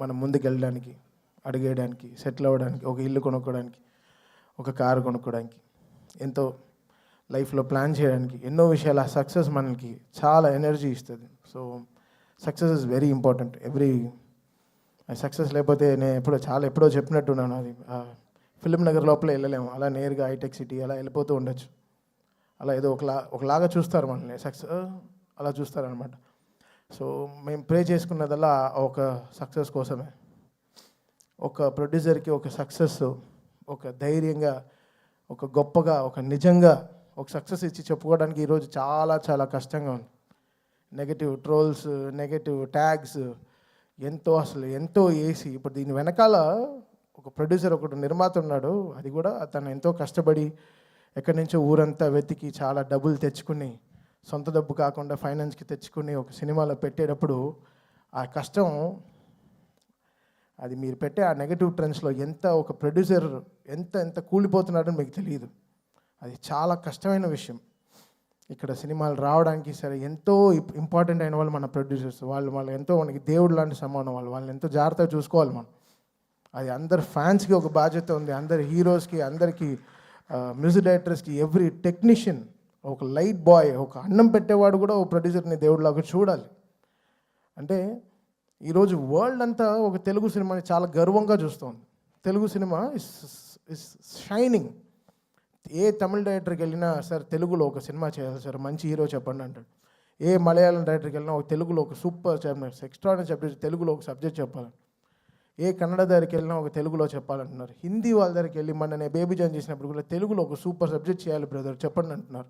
మనం ముందుకు వెళ్ళడానికి, అడుగేయడానికి, సెటిల్ అవ్వడానికి, ఒక ఇల్లు కొనుక్కోవడానికి, ఒక కారు కొనుక్కోవడానికి, ఎంతో లైఫ్లో ప్లాన్ చేయడానికి, ఎన్నో విషయాలు. ఆ సక్సెస్ మనకి చాలా ఎనర్జీ ఇస్తుంది. So success is very important. Success లేకపోతే నేను ఎప్పుడో చెప్పినట్టున్నాను, అది ఫిలిం నగర్ లోపల వెళ్ళలేము, అలా నేరుగా హైటెక్ సిటీ అలా వెళ్ళిపోతూ ఉండొచ్చు. అలా ఏదో ఒకలాగా చూస్తారు మనల్ని, సక్సెస్ అలా చూస్తారనమాట. సో మేము ప్రే చేసుకున్నదల్లా ఒక సక్సెస్ కోసమే. ఒక ప్రొడ్యూసర్కి ఒక సక్సెస్, ఒక ధైర్యంగా, ఒక గొప్పగా, ఒక నిజంగా ఒక సక్సెస్ ఇచ్చి చెప్పుకోవడానికి ఈరోజు చాలా చాలా కష్టంగా ఉంది. నెగటివ్ ట్రోల్స్, నెగటివ్ ట్యాగ్స్ ఎంతో వేసి, ఇప్పుడు దీని వెనకాల ఒక ప్రొడ్యూసర్, ఒకటి నిర్మాత ఉన్నాడు. అది కూడా తను ఎంతో కష్టపడి ఎక్కడి నుంచో ఊరంతా వెతికి చాలా డబ్బులు తెచ్చుకుని, సొంత డబ్బు కాకుండా ఫైనాన్స్కి తెచ్చుకుని ఒక సినిమాలో పెట్టేటప్పుడు ఆ కష్టం, అది మీరు పెట్టే ఆ నెగటివ్ ట్రెండ్స్లో ఒక ప్రొడ్యూసర్ ఎంత కూలిపోతున్నాడని మీకు తెలియదు. అది చాలా కష్టమైన విషయం. ఇక్కడ సినిమాలు రావడానికి సరే ఎంతో ఇంపార్టెంట్ అయిన వాళ్ళు మన ప్రొడ్యూసర్స్. వాళ్ళు ఎంతో మనకి దేవుడు లాంటి సమానం. వాళ్ళని ఎంతో జాగ్రత్తగా చూసుకోవాలి మనం. అది అందరు ఫ్యాన్స్కి ఒక బాధ్యత ఉంది, అందరి హీరోస్కి, అందరికీ మ్యూజిక్ డైరెక్టర్స్కి, ఎవ్రీ టెక్నీషియన్, ఒక లైట్ బాయ్, ఒక అన్నం పెట్టేవాడు కూడా ఒక ప్రొడ్యూసర్ని దేవుడిలాగా చూడాలి. అంటే ఈరోజు వరల్డ్ అంతా ఒక తెలుగు సినిమాని చాలా గర్వంగా చూస్తుంది. తెలుగు సినిమా ఇస్ షైనింగ్. ఏ తమిళ డైరెక్టర్కి వెళ్ళినా, సార్ తెలుగులో ఒక సినిమా చేయాలి సార్, మంచి హీరో చెప్పండి అంటాడు. ఏ మలయాళం డైరెక్టర్కి వెళ్ళినా ఒక తెలుగులో ఒక సూపర్ ఎక్స్ట్రాడినరీ సబ్జెక్ట్, తెలుగులో ఒక సబ్జెక్ట్ చెప్పాలి. ఏ కన్నడ దగ్గరికి వెళ్ళినా ఒక తెలుగులో చెప్పాలంటున్నారు. హిందీ వాళ్ళ దగ్గరికి వెళ్ళి, మన నేను బేబీ జాన్ చేసినప్పుడు కూడా తెలుగులో ఒక సూపర్ సబ్జెక్ట్ చేయాలి బ్రదర్ చెప్పండి అంటున్నారు.